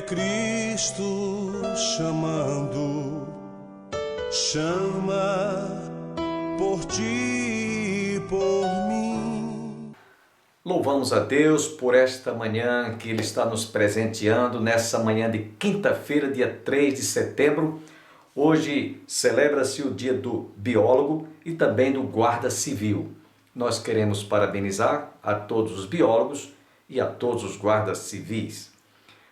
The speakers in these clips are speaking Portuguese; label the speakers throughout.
Speaker 1: Cristo chamando, chama por ti e por mim.
Speaker 2: Louvamos a Deus por esta manhã que Ele está nos presenteando nessa manhã de quinta-feira, dia 3 de setembro. Hoje celebra-se o dia do biólogo e também do guarda civil. Nós queremos parabenizar a todos os biólogos e a todos os guardas civis.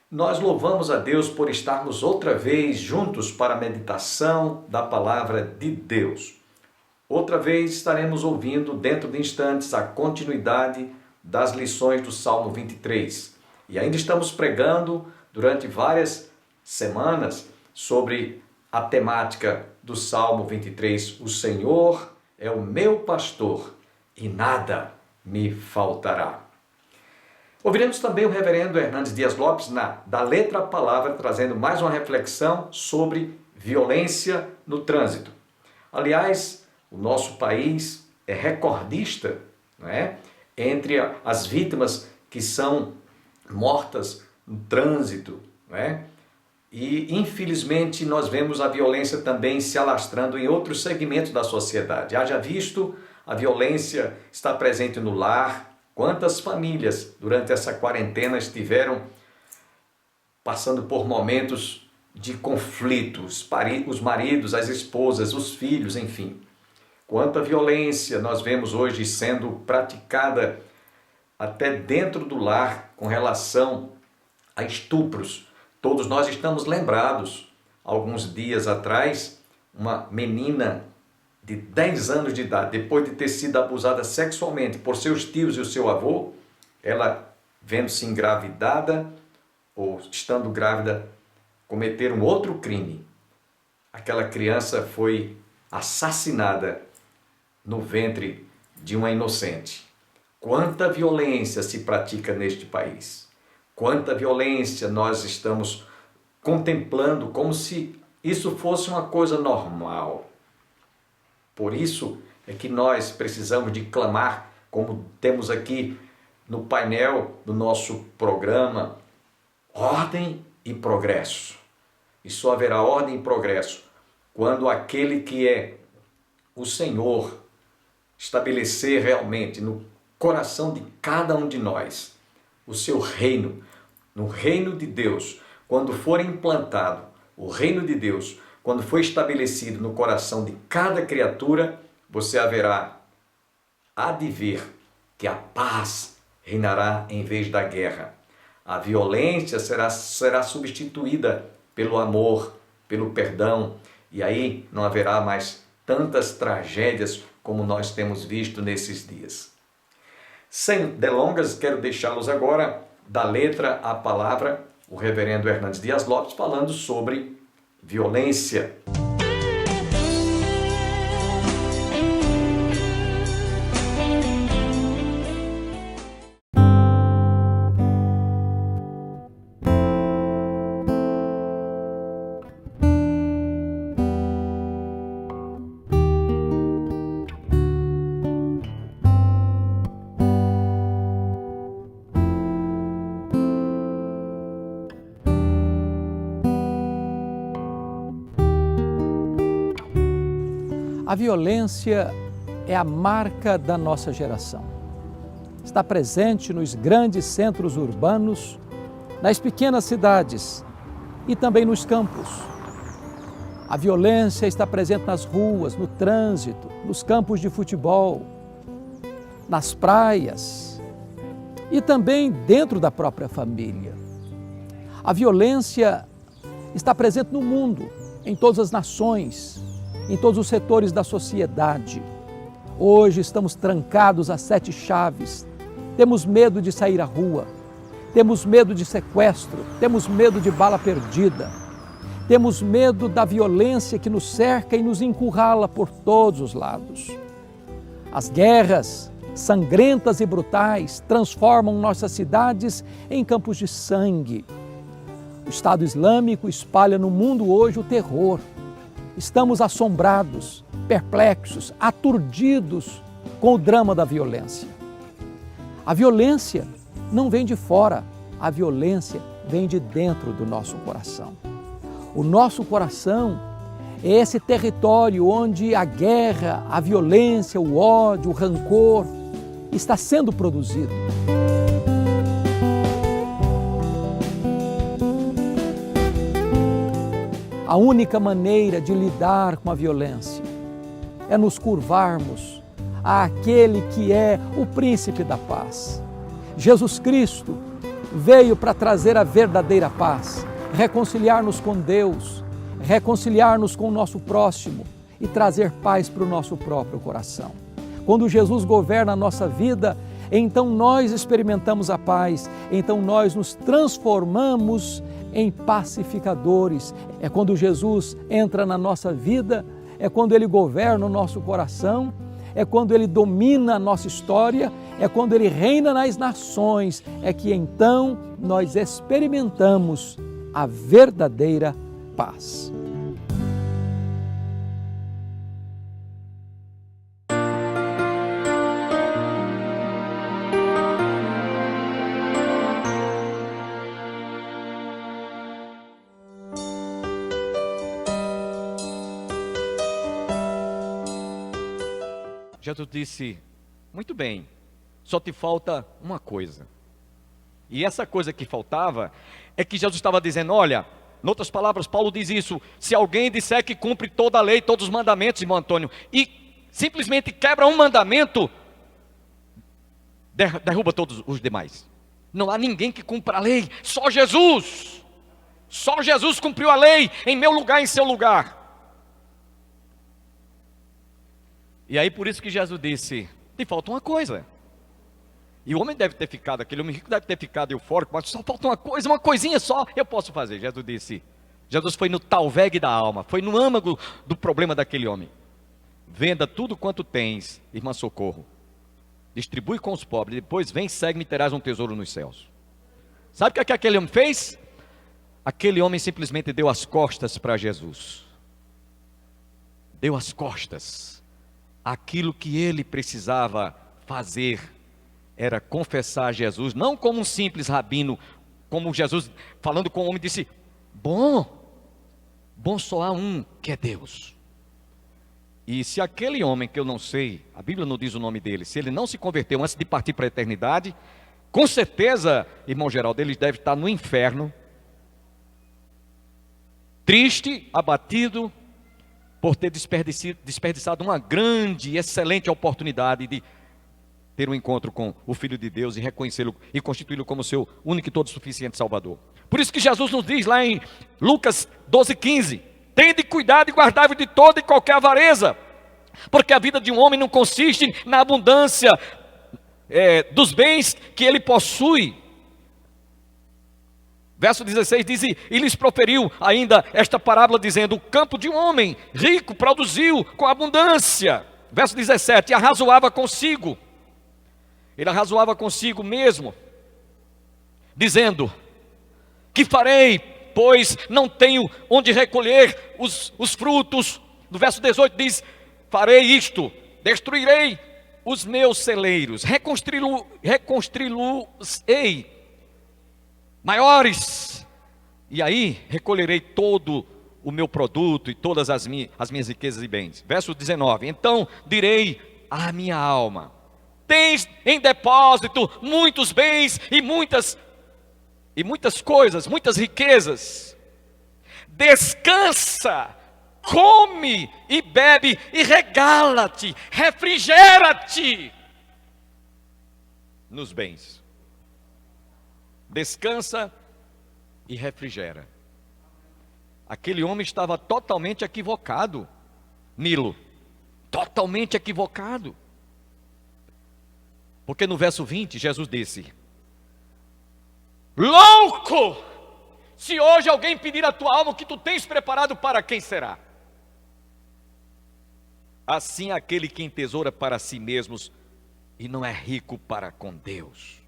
Speaker 2: Nós louvamos a Deus por estarmos outra vez juntos para a meditação da palavra de Deus. Outra vez estaremos ouvindo dentro de instantes a continuidade das lições do Salmo 23. E ainda estamos pregando durante várias semanas sobre a temática do Salmo 23. O Senhor é o meu pastor e nada me faltará. Ouviremos também o reverendo Hernandes Dias Lopes da Letra à Palavra, trazendo mais uma reflexão sobre violência no trânsito. Aliás, o nosso país é recordista, não é? Entre as vítimas que são mortas no trânsito, não é? E, infelizmente, nós vemos a violência também se alastrando em outros segmentos da sociedade. Haja visto, a violência está presente no lar. Quantas famílias durante essa quarentena estiveram passando por momentos de conflitos, os maridos, as esposas, os filhos, enfim. Quanta violência nós vemos hoje sendo praticada até dentro do lar com relação a estupros. Todos nós estamos lembrados, alguns dias atrás, uma menina de 10 anos de idade, depois de ter sido abusada sexualmente por seus tios e o seu avô, ela, vendo-se engravidada ou estando grávida, cometer um outro crime. Aquela criança foi assassinada no ventre de uma inocente. Quanta violência se pratica neste país. Quanta violência nós estamos contemplando como se isso fosse uma coisa normal. Por isso é que nós precisamos de clamar, como temos aqui no painel do nosso programa, ordem e progresso. E só haverá ordem e progresso quando aquele que é o Senhor estabelecer realmente no coração de cada um de nós o seu reino, no reino de Deus, quando for implantado o reino de Deus, quando for estabelecido no coração de cada criatura, você há de ver que a paz reinará em vez da guerra. A violência será substituída pelo amor, pelo perdão, e aí não haverá mais tantas tragédias como nós temos visto nesses dias. Sem delongas, quero deixá-los agora da Letra à Palavra, o reverendo Hernandes Dias Lopes falando sobre violência.
Speaker 3: A violência é a marca da nossa geração. Está presente nos grandes centros urbanos, nas pequenas cidades e também nos campos. A violência está presente nas ruas, no trânsito, nos campos de futebol, nas praias e também dentro da própria família. A violência está presente no mundo, em todas as nações, em todos os setores da sociedade. Hoje estamos trancados a 7 chaves, temos medo de sair à rua, temos medo de sequestro, temos medo de bala perdida, temos medo da violência que nos cerca e nos encurrala por todos os lados. As guerras, sangrentas e brutais, transformam nossas cidades em campos de sangue. O Estado Islâmico espalha no mundo hoje o terror. Estamos assombrados, perplexos, aturdidos com o drama da violência. A violência não vem de fora, a violência vem de dentro do nosso coração. O nosso coração é esse território onde a guerra, a violência, o ódio, o rancor está sendo produzido. A única maneira de lidar com a violência é nos curvarmos àquele que é o príncipe da paz. Jesus Cristo veio para trazer a verdadeira paz, reconciliar-nos com Deus, reconciliar-nos com o nosso próximo e trazer paz para o nosso próprio coração. Quando Jesus governa a nossa vida, então nós experimentamos a paz, então nós nos transformamos em pacificadores. É quando Jesus entra na nossa vida, é quando Ele governa o nosso coração, é quando Ele domina a nossa história, é quando Ele reina nas nações, é que então nós experimentamos a verdadeira paz.
Speaker 2: Jesus disse, muito bem, só te falta uma coisa. E essa coisa que faltava é que Jesus estava dizendo, olha, em outras palavras, Paulo diz isso, se alguém disser que cumpre toda a lei, todos os mandamentos, irmão Antônio, e simplesmente quebra um mandamento, derruba todos os demais. Não há ninguém que cumpra a lei, só Jesus. Só Jesus cumpriu a lei em meu lugar, em seu lugar. E aí por isso que Jesus disse, te falta uma coisa. E o homem deve ter ficado, aquele homem rico deve ter ficado eufórico, mas só falta uma coisa, uma coisinha só, eu posso fazer. Jesus disse, Jesus foi no talvegue da alma, foi no âmago do problema daquele homem. Venda tudo quanto tens, irmã Socorro. Distribui com os pobres, depois vem, segue-me e terás um tesouro nos céus. Sabe o que aquele homem fez? Aquele homem simplesmente deu as costas para Jesus. Deu as costas. Aquilo que ele precisava fazer era confessar a Jesus, não como um simples rabino, como Jesus falando com o homem disse, bom só há um, que é Deus. E se aquele homem que eu não sei, a Bíblia não diz o nome dele, se ele não se converteu antes de partir para a eternidade, com certeza, irmão Geraldo, ele deve estar no inferno, triste, abatido, por ter desperdiçado uma grande e excelente oportunidade de ter um encontro com o Filho de Deus e reconhecê-lo e constituí-lo como seu único e todo suficiente Salvador. Por isso que Jesus nos diz lá em Lucas 12,15, tende cuidado e guardai-vos de toda e qualquer avareza, porque a vida de um homem não consiste na abundância dos bens que ele possui. Verso 16 diz, e lhes proferiu ainda esta parábola dizendo, o campo de um homem rico produziu com abundância. Verso 17, e arrazoava consigo. Ele arrazoava consigo mesmo, dizendo, que farei, pois não tenho onde recolher os frutos. No verso 18 diz, farei isto, destruirei os meus celeiros, reconstruí-los-ei maiores, e aí recolherei todo o meu produto e todas as minhas riquezas e bens. Verso 19, então direi à minha alma, tens em depósito muitos bens e muitas coisas, muitas riquezas, descansa, come e bebe e regala-te, refrigera-te nos bens. Descansa e refrigera. Aquele homem estava totalmente equivocado, Nilo, totalmente equivocado. Porque no verso 20, Jesus disse, louco, se hoje alguém pedir a tua alma o que tu tens preparado, para quem será? Assim aquele que entesoura para si mesmos e não é rico para com Deus.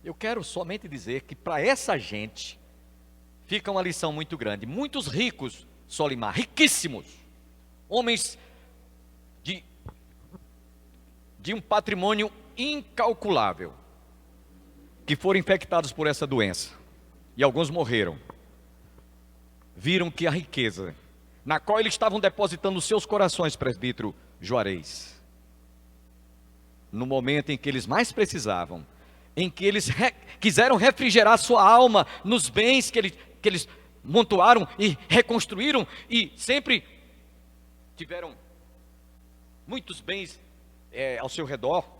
Speaker 2: Eu quero somente dizer que para essa gente fica uma lição muito grande. Muitos ricos, Solimar, riquíssimos, homens de um patrimônio incalculável, que foram infectados por essa doença, e alguns morreram, viram que a riqueza na qual eles estavam depositando os seus corações, presbítero Juarez, no momento em que eles mais precisavam, em que eles quiseram refrigerar sua alma nos bens que eles montuaram e reconstruíram, e sempre tiveram muitos bens ao seu redor.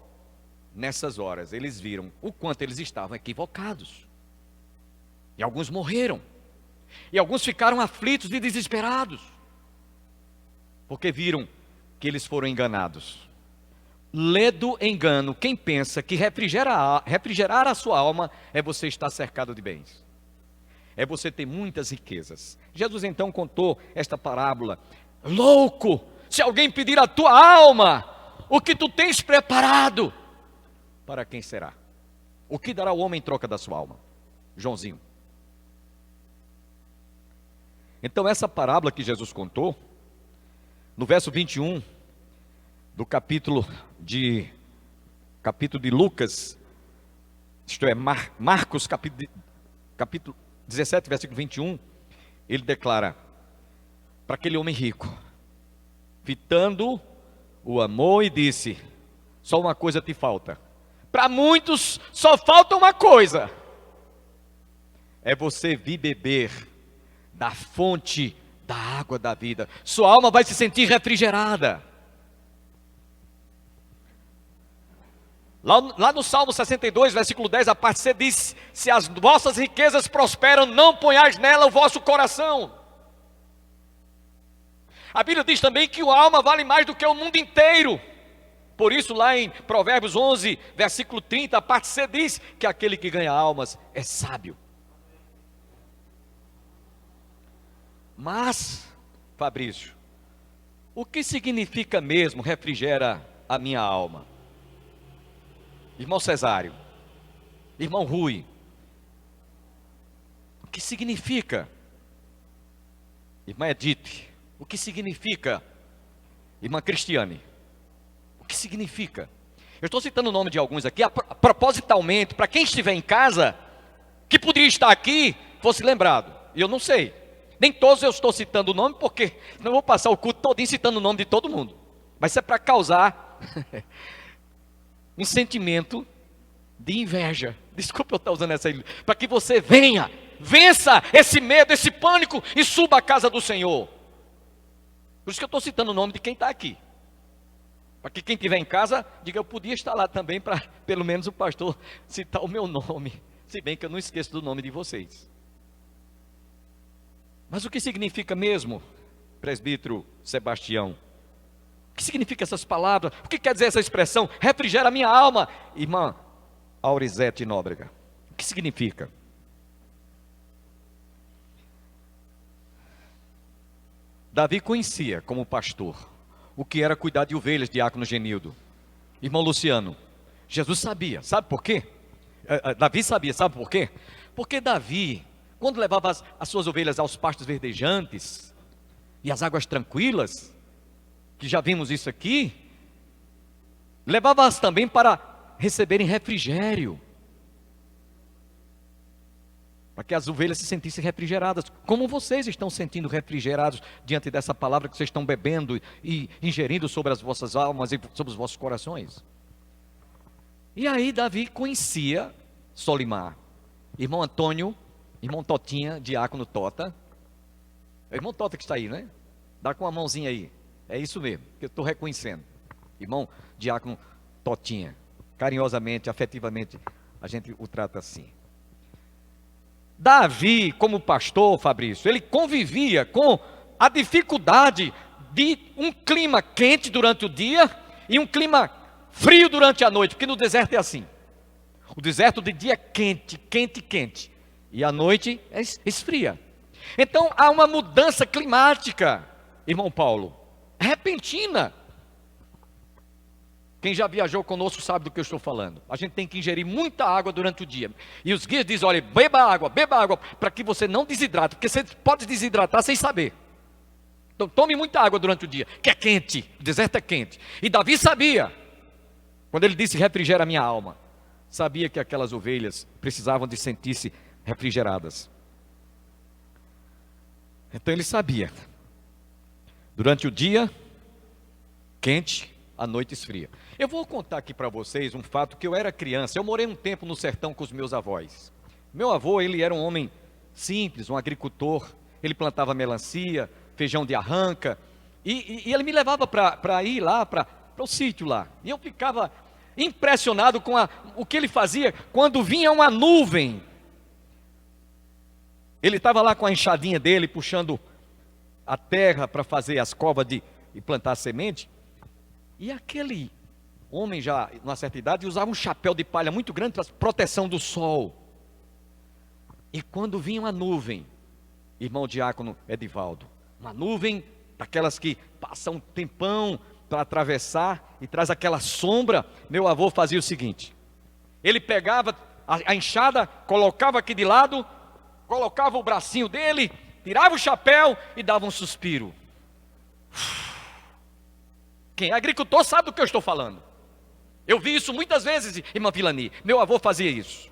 Speaker 2: Nessas horas eles viram o quanto eles estavam equivocados, e alguns morreram, e alguns ficaram aflitos e desesperados, porque viram que eles foram enganados. Lê do engano quem pensa que refrigerar a sua alma é você estar cercado de bens, é você ter muitas riquezas. Jesus então contou esta parábola: louco, se alguém pedir a tua alma, o que tu tens preparado, para quem será? O que dará o homem em troca da sua alma? Joãozinho. Então essa parábola que Jesus contou, no verso 21 do capítulo de Lucas, isto é, Marcos, capítulo 17, versículo 21, ele declara para aquele homem rico, fitando o amor, e disse: só uma coisa te falta. Para muitos só falta uma coisa, é você vir beber da fonte da água da vida. Sua alma vai se sentir refrigerada. Lá no Salmo 62, versículo 10, a parte C diz: se as vossas riquezas prosperam, não ponhais nela o vosso coração. A Bíblia diz também que a alma vale mais do que o mundo inteiro. Por isso, lá em Provérbios 11, versículo 30, a parte C diz que aquele que ganha almas é sábio. Mas, Fabrício, o que significa mesmo refrigera a minha alma? Irmão Cesário, irmão Rui, o que significa? Irmã Edith, o que significa? Irmã Cristiane, o que significa? Eu estou citando o nome de alguns aqui, propositalmente, para quem estiver em casa, que poderia estar aqui, fosse lembrado. E eu não sei, nem todos eu estou citando o nome, porque não vou passar o culto todinho citando o nome de todo mundo. Mas isso é para causar um sentimento de inveja. Desculpa eu estar usando essa, para que você vença esse medo, esse pânico, e suba à casa do Senhor. Por isso que eu estou citando o nome de quem está aqui, para que quem estiver em casa diga: eu podia estar lá também, para pelo menos o pastor citar o meu nome, se bem que eu não esqueço do nome de vocês. Mas o que significa mesmo, presbítero Sebastião? O que significa essas palavras? O que quer dizer essa expressão, refrigera a minha alma? Irmã Aurizete Nóbrega, o que significa? Davi conhecia como pastor o que era cuidar de ovelhas, diácono Genildo. Irmão Luciano, Jesus sabia, sabe por quê? Davi sabia, sabe por quê? Porque Davi, quando levava as suas ovelhas aos pastos verdejantes e às águas tranquilas, que já vimos isso aqui, levava-as também para receberem refrigério, para que as ovelhas se sentissem refrigeradas, como vocês estão sentindo refrigerados diante dessa palavra que vocês estão bebendo e ingerindo sobre as vossas almas e sobre os vossos corações. E aí Davi conhecia Solimar, irmão Antônio, irmão Totinha, diácono Tota, irmão Tota que está aí, né? Dá com a mãozinha aí, é isso mesmo, que eu estou reconhecendo, irmão diácono Totinha, carinhosamente, afetivamente, a gente o trata assim. Davi, como pastor, Fabrício, ele convivia com a dificuldade de um clima quente durante o dia e um clima frio durante a noite, porque no deserto é assim. O deserto de dia é quente, quente, quente, e à noite esfria. Então há uma mudança climática, irmão Paulo, repentina. Quem já viajou conosco sabe do que eu estou falando. A gente tem que ingerir muita água durante o dia. E os guias dizem: olha, beba água, para que você não desidrate, porque você pode desidratar sem saber. Então tome muita água durante o dia, que é quente, o deserto é quente. E Davi sabia, quando ele disse refrigera a minha alma, sabia que aquelas ovelhas precisavam de sentir-se refrigeradas. Então ele sabia. Durante o dia, quente, à noite esfria. Eu vou contar aqui para vocês um fato que eu era criança. Eu morei um tempo no sertão com os meus avós. Meu avô, ele era um homem simples, um agricultor. Ele plantava melancia, feijão de arranca. E ele me levava para ir lá, para o sítio lá. E eu ficava impressionado com o que ele fazia quando vinha uma nuvem. Ele estava lá com a enxadinha dele, puxando a terra para fazer as covas e plantar semente. E aquele homem já, numa certa idade, usava um chapéu de palha muito grande para proteção do sol. E quando vinha uma nuvem, irmão diácono Edivaldo, uma nuvem daquelas que passam um tempão para atravessar e traz aquela sombra, meu avô fazia o seguinte: ele pegava a enxada, colocava aqui de lado, colocava o bracinho dele, tirava o chapéu e dava um suspiro. Quem é agricultor sabe do que eu estou falando. Eu vi isso muitas vezes, irmã Vilani. Meu avô fazia isso.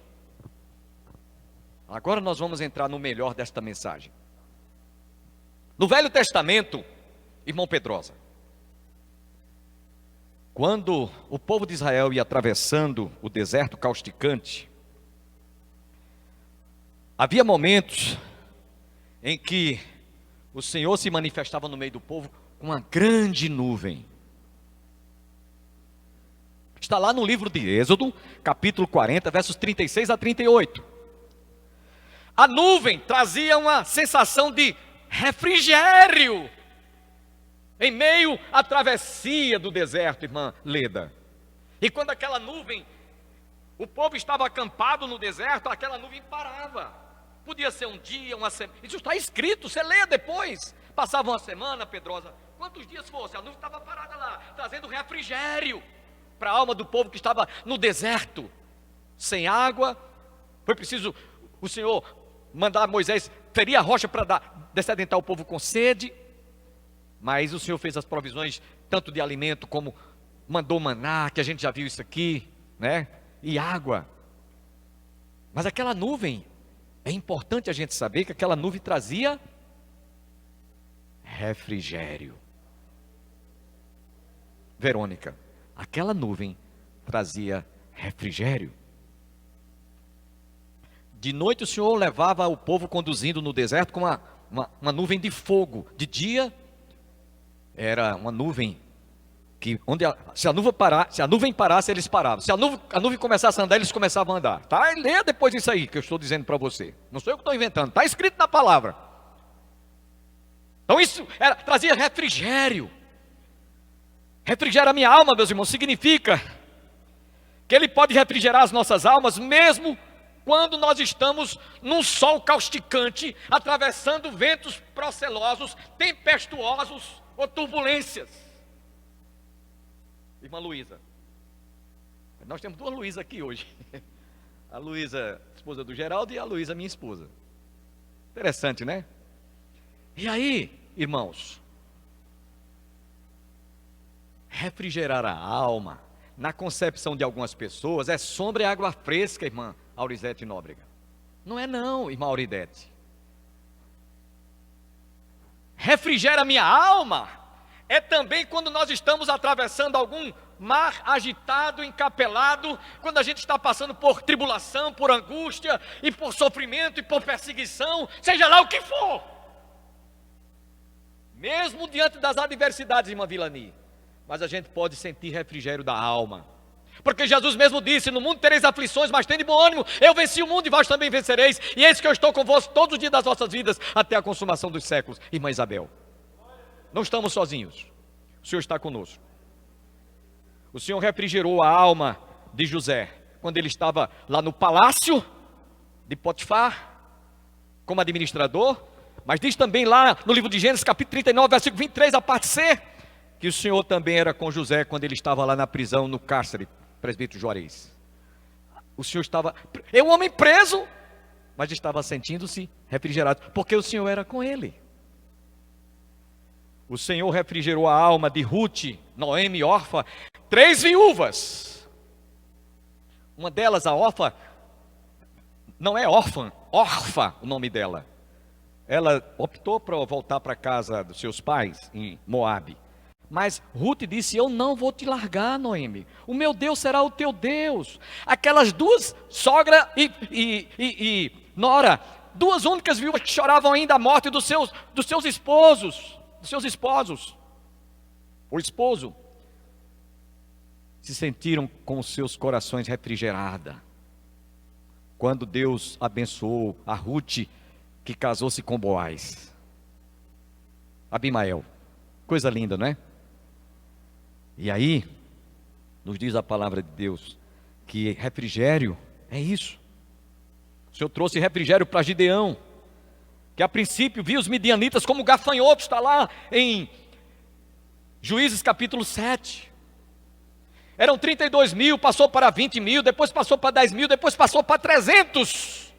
Speaker 2: Agora nós vamos entrar no melhor desta mensagem. No Velho Testamento, irmão Pedrosa, quando o povo de Israel ia atravessando o deserto causticante, havia momentos em que o Senhor se manifestava no meio do povo com uma grande nuvem. Está lá no livro de Êxodo, capítulo 40, versos 36 a 38. A nuvem trazia uma sensação de refrigério em meio à travessia do deserto, irmã Leda. E quando aquela nuvem, o povo estava acampado no deserto, aquela nuvem parava. Podia ser um dia, uma semana. Isso está escrito, você lê depois. Passava uma semana, Pedrosa, quantos dias fosse, a nuvem estava parada lá, trazendo refrigério para a alma do povo que estava no deserto, sem água. Foi preciso o Senhor mandar Moisés ferir a rocha para descedentar o povo com sede. Mas o Senhor fez as provisões tanto de alimento como mandou maná, que a gente já viu isso aqui, né? E água. Mas aquela nuvem, é importante a gente saber que aquela nuvem trazia refrigério. Verônica, aquela nuvem trazia refrigério. De noite o Senhor levava o povo conduzindo no deserto com uma nuvem de fogo. De dia era uma nuvem que se a nuvem parasse, eles paravam. Se a nuvem começasse a andar, eles começavam a andar. Tá? Leia depois isso aí que eu estou dizendo para você. Não sou eu que estou inventando, está escrito na palavra. Então isso trazia refrigério. Refrigera a minha alma, meus irmãos, significa que Ele pode refrigerar as nossas almas, mesmo quando nós estamos num sol causticante, atravessando ventos procelosos, tempestuosos ou turbulências. Irmã Luísa, nós temos duas Luísas aqui hoje. A Luísa, esposa do Geraldo, e a Luísa, minha esposa. Interessante, né? E aí, irmãos, refrigerar a alma, na concepção de algumas pessoas, é sombra e água fresca, irmã Aurizete Nóbrega. Não é não, irmã Auridete. Refrigera minha alma é também quando nós estamos atravessando algum mar agitado, encapelado, quando a gente está passando por tribulação, por angústia, e por sofrimento, e por perseguição, seja lá o que for. Mesmo diante das adversidades, irmã Vilani, mas a gente pode sentir refrigério da alma. Porque Jesus mesmo disse: no mundo tereis aflições, mas tende bom ânimo, eu venci o mundo e vós também vencereis, e eis que eu estou convosco todos os dias das vossas vidas, até a consumação dos séculos. Irmã Isabel, não estamos sozinhos, o Senhor está conosco. O Senhor refrigerou a alma de José, quando ele estava lá no palácio de Potifar, como administrador, mas diz também lá no livro de Gênesis, capítulo 39, versículo 23, a parte C, que o Senhor também era com José, quando ele estava lá na prisão, no cárcere, presbítero Juarez. O Senhor estava, um homem preso, mas estava sentindo-se refrigerado, porque o Senhor era com ele. O Senhor refrigerou a alma de Ruth, Noemi, Orfa, 3 viúvas.
Speaker 4: Uma delas, a Orfa, não é órfã, Orfa o nome dela. Ela optou para voltar para a casa dos seus pais, em Moabe. Mas Ruth disse, eu não vou te largar, Noemi. O meu Deus será o teu Deus. Aquelas duas, sogra e nora, duas únicas viúvas que choravam ainda a morte dos seus esposos. O esposo se sentiram com os seus corações refrigerados quando Deus abençoou a Ruth, que casou-se com Boaz. Abimael, coisa linda, não é? E aí, nos diz a palavra de Deus, que refrigério é isso. O Senhor trouxe refrigério para Gideão, que a princípio viu os midianitas como gafanhotos, está lá em Juízes capítulo 7. Eram 32 mil, passou para 20 mil, depois passou para 10 mil, depois passou para 300.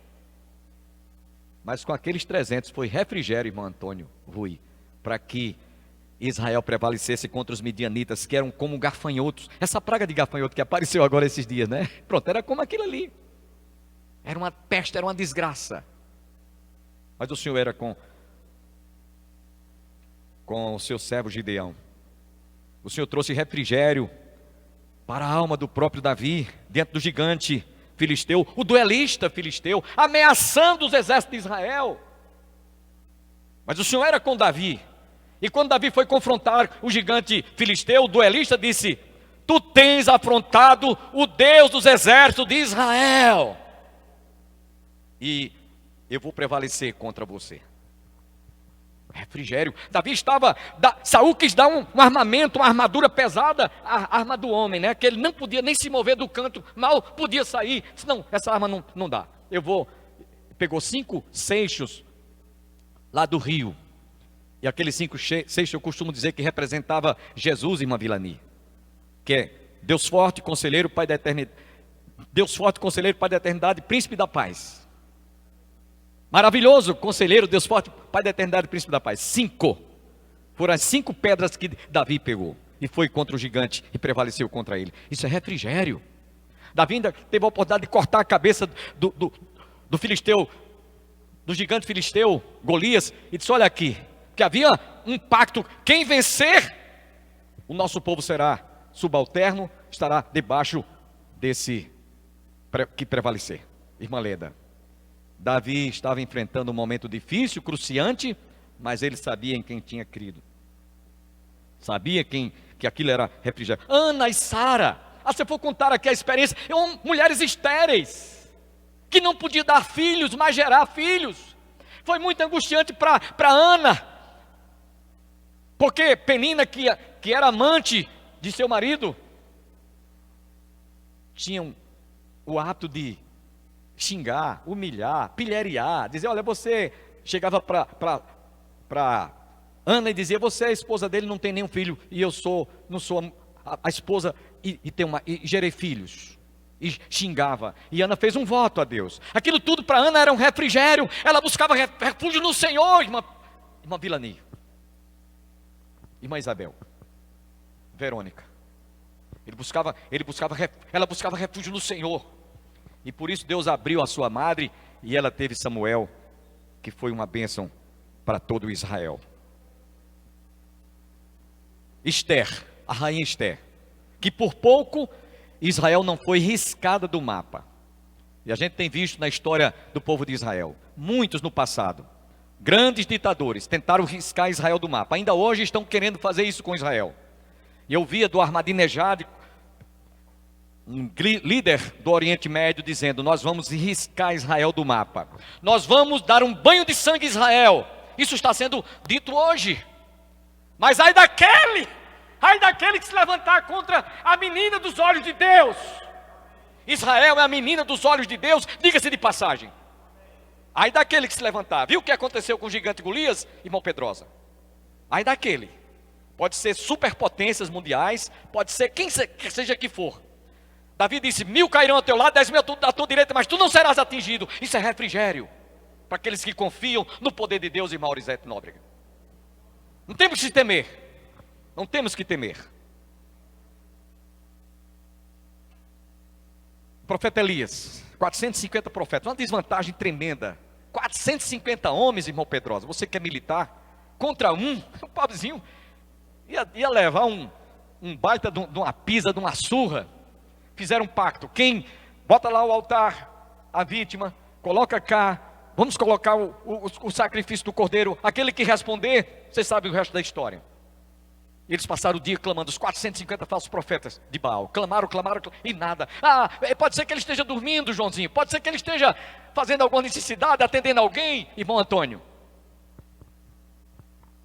Speaker 4: Mas com aqueles 300 foi refrigério, irmão Antônio Rui, para que Israel prevalecesse contra os midianitas, que eram como gafanhotos. Essa praga de gafanhoto que apareceu agora esses dias, né? Pronto, era como aquilo ali. Era uma peste, era uma desgraça. Mas o Senhor era com o seu servo Gideão. O Senhor trouxe refrigério para a alma do próprio Davi, diante do gigante filisteu, o duelista filisteu, ameaçando os exércitos de Israel. Mas o Senhor era com Davi. E quando Davi foi confrontar o gigante filisteu, o duelista disse, tu tens afrontado o Deus dos exércitos de Israel, e eu vou prevalecer contra você. Refrigério. Davi estava, Saul quis dar um armamento, uma armadura pesada, a arma do homem, né? Que ele não podia nem se mover do canto, mal podia sair. Disse, não, essa arma não dá. Pegou 5 seixos lá do rio. E aqueles 5 seixos eu costumo dizer que representava Jesus, irmã Vilani. Que é Deus forte, conselheiro, Pai da eternidade. Deus forte, conselheiro, Pai da eternidade, príncipe da paz. Maravilhoso, conselheiro, Deus forte, Pai da eternidade, príncipe da paz. 5. Foram as 5 pedras que Davi pegou. E foi contra o gigante e prevaleceu contra ele. Isso é refrigério. Davi ainda teve a oportunidade de cortar a cabeça do filisteu, do gigante filisteu, Golias, e disse, olha aqui, que havia um pacto, quem vencer, o nosso povo será subalterno, estará debaixo desse que prevalecer. Irmã Leda, Davi estava enfrentando um momento difícil, cruciante, mas ele sabia em quem tinha crido. Sabia que aquilo era refrigério. Ana e Sara, se eu for contar aqui a experiência, mulheres estéreis, que não podiam dar filhos, mas gerar filhos. Foi muito angustiante para Ana, porque Penina, que era amante de seu marido, tinha o hábito de xingar, humilhar, pilhariar, dizer, olha, você chegava para Ana e dizia, você é a esposa dele, não tem nenhum filho, e eu não sou a esposa, e gerei filhos, e xingava, e Ana fez um voto a Deus. Aquilo tudo para Ana era um refrigério, ela buscava refúgio no Senhor, irmã Vilani, irmã Isabel, Verônica, ela buscava refúgio no Senhor. E por isso Deus abriu a sua madre e ela teve Samuel, que foi uma bênção para todo Israel. Esther, a rainha Esther, que por pouco Israel não foi riscada do mapa. E a gente tem visto na história do povo de Israel, muitos no passado, grandes ditadores tentaram riscar Israel do mapa. Ainda hoje estão querendo fazer isso com Israel. E eu via do Ahmadinejad, um líder do Oriente Médio, dizendo, nós vamos riscar Israel do mapa. Nós vamos dar um banho de sangue a Israel. Isso está sendo dito hoje. Mas ai daquele que se levantar contra a menina dos olhos de Deus. Israel é a menina dos olhos de Deus, diga-se de passagem. Ai daquele que se levantar. Viu o que aconteceu com o gigante Golias, irmão Pedrosa? Ai daquele. Pode ser superpotências mundiais, pode ser quem seja que for. Davi disse, 1000 cairão ao teu lado, 10.000 à tua direita, mas tu não serás atingido. Isso é refrigério para aqueles que confiam no poder de Deus, irmão Aurizete Nóbrega. Não temos que temer. Não temos que temer. Profeta Elias, 450 profetas, uma desvantagem tremenda. 450 homens, irmão Pedrosa, você que é militar, contra um pobrezinho, ia levar um baita de uma pisa, de uma surra. Fizeram um pacto, quem bota lá o altar, a vítima, coloca cá, vamos colocar o sacrifício do cordeiro, aquele que responder, vocês sabem o resto da história. Eles passaram o dia clamando, os 450 falsos profetas de Baal, clamaram, e nada. Pode ser que ele esteja dormindo, Joãozinho, pode ser que ele esteja fazendo alguma necessidade, atendendo alguém, irmão Antônio,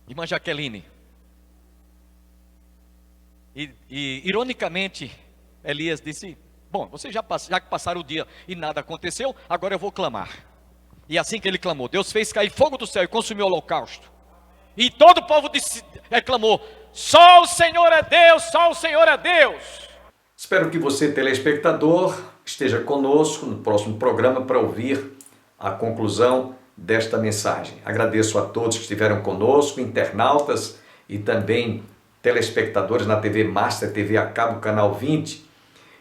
Speaker 4: irmã Jaqueline. E ironicamente, Elias disse, bom, vocês já que passaram o dia e nada aconteceu, agora eu vou clamar. E assim que ele clamou, Deus fez cair fogo do céu e consumiu o holocausto. E todo o povo clamou, só o Senhor é Deus, só o Senhor é Deus.
Speaker 2: Espero que você, telespectador, esteja conosco no próximo programa para ouvir a conclusão desta mensagem. Agradeço a todos que estiveram conosco, internautas e também telespectadores na TV Master, TV a cabo, canal 20.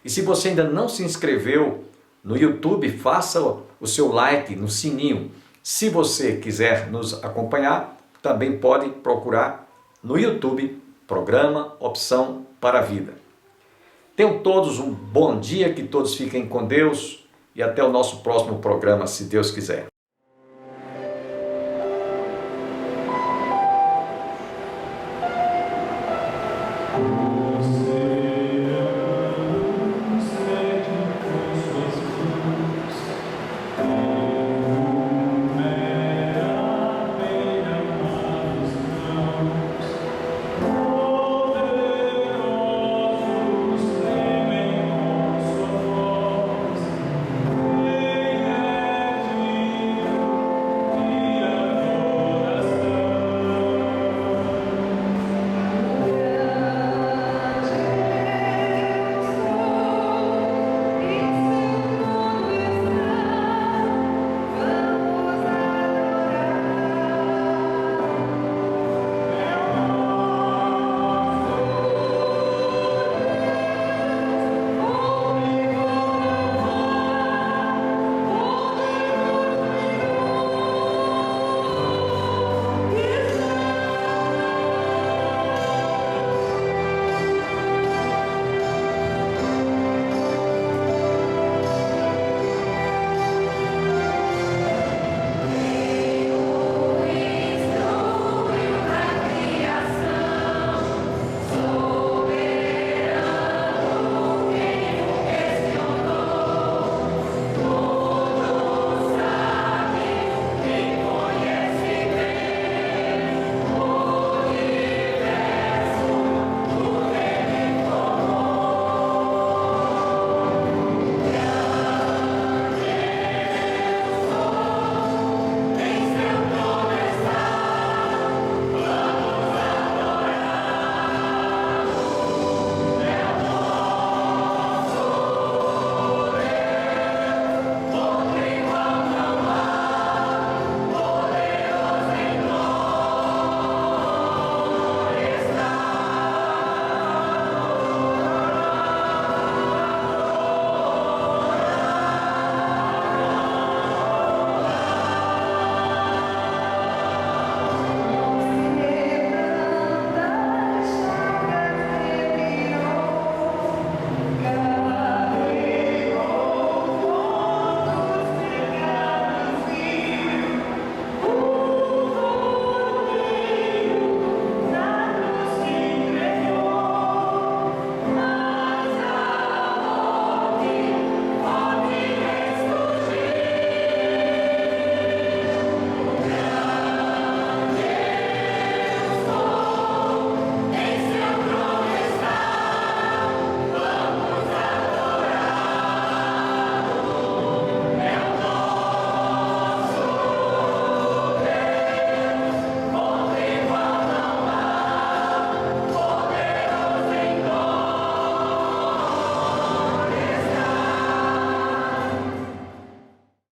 Speaker 2: E se você ainda não se inscreveu no YouTube, faça o seu like no sininho. Se você quiser nos acompanhar, também pode procurar no YouTube, programa Opção para a Vida. Tenham todos um bom dia, que todos fiquem com Deus e até o nosso próximo programa, se Deus quiser.